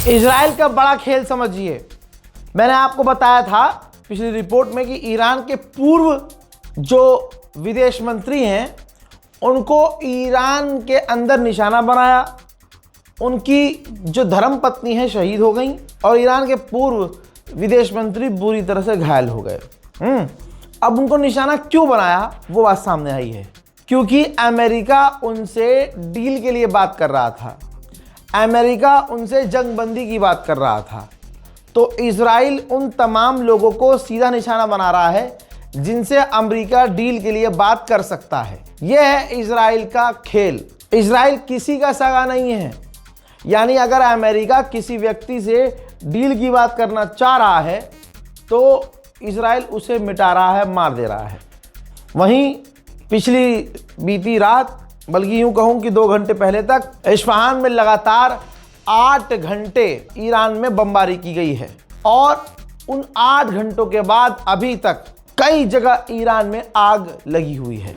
Israel का बड़ा खेल समझिए। मैंने आपको बताया था पिछली रिपोर्ट में कि ईरान के पूर्व जो विदेश मंत्री हैं उनको ईरान के अंदर निशाना बनाया, उनकी जो धर्म पत्नी है शहीद हो गई और ईरान के पूर्व विदेश मंत्री बुरी तरह से घायल हो गए। अब उनको निशाना क्यों बनाया वो बात सामने आई है, क्योंकि अमेरिका उनसे डील के लिए बात कर रहा था, अमेरिका उनसे जंगबंदी की बात कर रहा था। तो इजराइल उन तमाम लोगों को सीधा निशाना बना रहा है जिनसे अमेरिका डील के लिए बात कर सकता है। यह है इजराइल का खेल। इजराइल किसी का सगा नहीं है, यानी अगर अमेरिका किसी व्यक्ति से डील की बात करना चाह रहा है तो इजराइल उसे मिटा रहा है, मार दे रहा है। वहीं पिछली बीती रात, बल्कि यूं कहूं कि 2 घंटे पहले तक इस्फहान में लगातार 8 घंटे ईरान में बमबारी की गई है और उन 8 घंटों के बाद अभी तक कई जगह ईरान में आग लगी हुई है।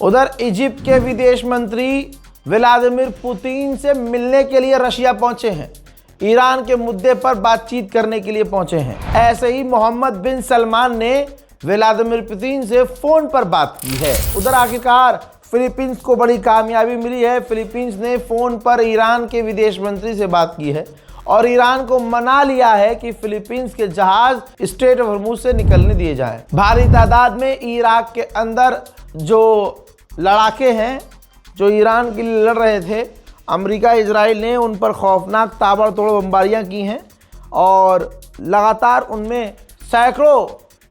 उधर इजिप्ट के विदेश मंत्री व्लादिमीर पुतिन से मिलने के लिए रशिया पहुंचे हैं, ईरान के मुद्दे पर बातचीत करने के लिए पहुंचे हैं। ऐसे ही मोहम्मद बिन सलमान ने व्लादिमीर पुतिन से फोन पर बात की है। उधर आखिरकार फिलीपींस को बड़ी कामयाबी मिली है। फिलीपींस ने फोन पर ईरान के विदेश मंत्री से बात की है और ईरान को मना लिया है कि फिलीपींस के जहाज स्ट्रेट ऑफ हॉर्मुज से निकलने दिए जाएं। भारी तादाद में इराक के अंदर जो लड़ाके हैं जो ईरान के लिए लड़ रहे थे, अमेरिका इजराइल ने उन पर खौफनाक ताबड़तोड़ बमबारियां की हैं और लगातार उनमें सैकड़ों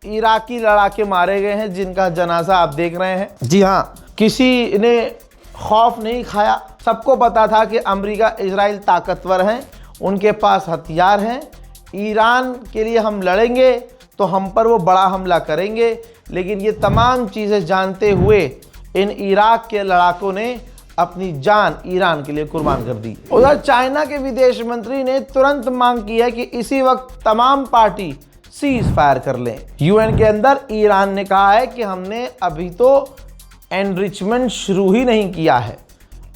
इराकी लड़ाके मारे गए हैं जिनका जनाजा आप देख रहे हैं। जी हाँ, किसी ने खौफ नहीं खाया। सबको पता था कि अमेरिका इजराइल ताकतवर हैं, उनके पास हथियार हैं, ईरान के लिए हम लड़ेंगे तो हम पर वो बड़ा हमला करेंगे। लेकिन ये तमाम चीज़ें जानते हुए इन इराक के लड़ाकों ने अपनी जान ईरान के लिए कुर्बान कर दी। उधर चाइना के विदेश मंत्री ने तुरंत मांग की है कि इसी वक्त तमाम पार्टी सीज फायर कर लें। यूएन के अंदर ईरान ने कहा है कि हमने अभी तो एनरिचमेंट शुरू ही नहीं किया है।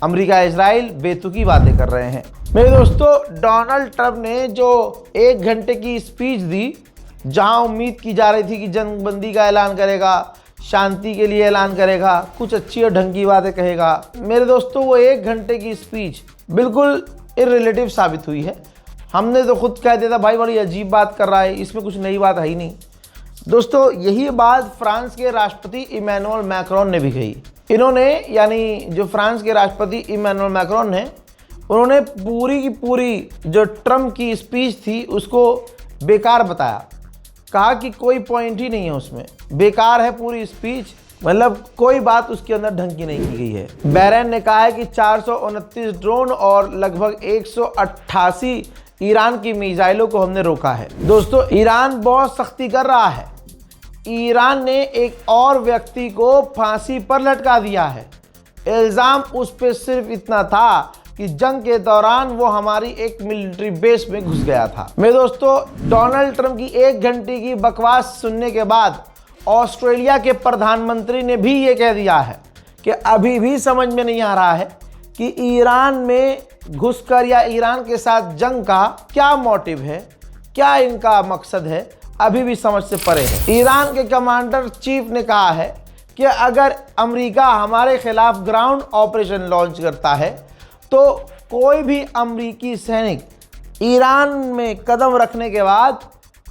अमेरिका इजराइल बेतुकी बातें कर रहे हैं। मेरे दोस्तों, डोनाल्ड ट्रंप ने जो 1 घंटे की स्पीच दी जहां उम्मीद की जा रही थी कि जंगबंदी का ऐलान करेगा, शांति के लिए ऐलान करेगा, कुछ अच्छी और ढंग की बातें कहेगा, मेरे दोस्तों वो 1 घंटे की स्पीच बिल्कुल इररिलेटिव साबित हुई है। हमने तो खुद कह दिया था भाई बड़ी अजीब बात कर रहा है, इसमें कुछ नई बात है ही नहीं। दोस्तों, यही बात फ्रांस के राष्ट्रपति इमैनुअल मैक्रोन ने भी कही। इन्होंने, यानी जो फ्रांस के राष्ट्रपति इमैनुअल मैक्रोन हैं, उन्होंने पूरी की पूरी जो ट्रंप की स्पीच थी उसको बेकार बताया। कहा कि कोई पॉइंट ही नहीं है उसमें, बेकार है पूरी स्पीच, मतलब कोई बात उसके अंदर ढंग की नहीं की गई है। बहरीन ने कहा है कि 429 ड्रोन और लगभग 188 ईरान की मिसाइलों को हमने रोका है। दोस्तों, ईरान बहुत सख्ती कर रहा है। ईरान ने एक और व्यक्ति को फांसी पर लटका दिया है। इल्ज़ाम उस पर सिर्फ इतना था कि जंग के दौरान वो हमारी एक मिलिट्री बेस में घुस गया था। मेरे दोस्तों, डोनाल्ड ट्रंप की 1 घंटे की बकवास सुनने के बाद ऑस्ट्रेलिया के प्रधानमंत्री ने भी ये कह दिया है कि अभी भी समझ में नहीं आ रहा है कि ईरान में घुसकर या ईरान के साथ जंग का क्या मोटिव है, क्या इनका मकसद है, अभी भी समझ से परे है। ईरान के कमांडर चीफ ने कहा है कि अगर अमेरिका हमारे खिलाफ ग्राउंड ऑपरेशन लॉन्च करता है तो कोई भी अमेरिकी सैनिक ईरान में कदम रखने के बाद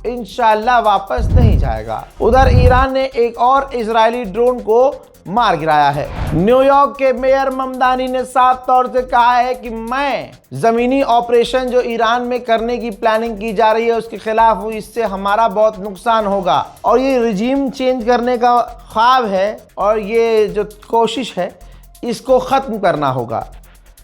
इंशाल्लाह वापस नहीं जाएगा। उधर ईरान ने एक और इजरायली ड्रोन को मार गिराया है। न्यूयॉर्क के मेयर ममदानी ने साफ तौर से कहा है कि मैं जमीनी ऑपरेशन जो ईरान में करने की प्लानिंग की जा रही है उसके खिलाफ हूँ, इससे हमारा बहुत नुकसान होगा और ये रिजीम चेंज करने का ख्वाब है और ये जो कोशिश है इसको ख़त्म करना होगा,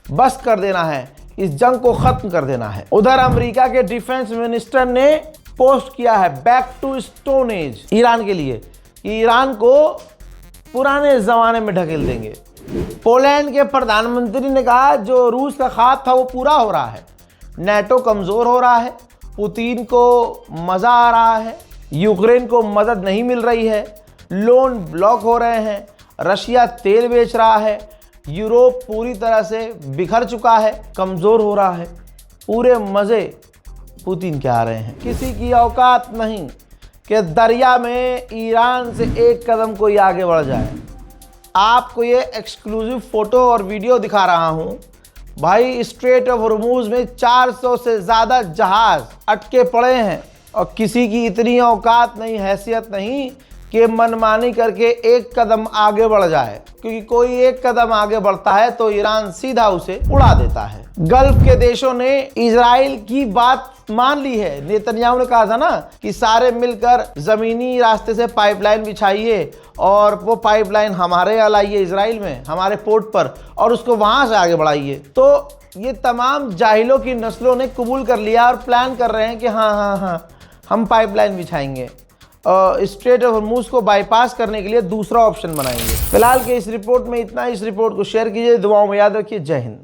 बस कर देना है। इस जंग को खत्म कर देना है। उधर अमेरिका के डिफेंस मिनिस्टर ने पोस्ट किया है back to stone age Iran के लिए, ईरान को पुराने जमाने में ढकेल देंगे। पोलैंड के प्रधानमंत्री ने कहा जो रूस का ख्वाब था वो पूरा हो रहा है, नेटो कमजोर हो रहा है, पुतिन को मजा आ रहा है, यूक्रेन को मदद नहीं मिल रही है, लोन ब्लॉक हो रहे हैं, रशिया तेल बेच रहा है, यूरोप पूरी तरह से बिखर चुका है, कमज़ोर हो रहा है, पूरे मज़े पुतिन के आ रहे हैं। किसी की औकात नहीं कि दरिया में ईरान से एक कदम कोई आगे बढ़ जाए। आपको ये एक्सक्लूसिव फ़ोटो और वीडियो दिखा रहा हूँ भाई, स्ट्रेट ऑफ हॉर्मूज में 400 से ज़्यादा जहाज़ अटके पड़े हैं और किसी की इतनी औकात नहीं, हैसियत नहीं कि मनमानी करके एक कदम आगे बढ़ जाए, क्योंकि कोई एक कदम आगे बढ़ता है तो ईरान सीधा उसे उड़ा देता है। गल्फ के देशों ने इजराइल की बात मान ली है। नेतन्याहू ने कहा था ना कि सारे मिलकर जमीनी रास्ते से पाइपलाइन बिछाइए और वो पाइपलाइन हमारे यहाँ लाइए इजराइल में, हमारे पोर्ट पर, और उसको वहां से आगे बढ़ाइए। तो ये तमाम जाहिलों की नस्लों ने कबूल कर लिया और प्लान कर रहे हैं कि हाँ हम पाइपलाइन बिछाएंगे, स्ट्रेट ऑफ हॉर्मूज को बाईपास करने के लिए दूसरा ऑप्शन बनाएंगे। फिलहाल के इस रिपोर्ट में इतना। इस रिपोर्ट को शेयर कीजिए, दुआओं में याद रखिए। जय हिंद।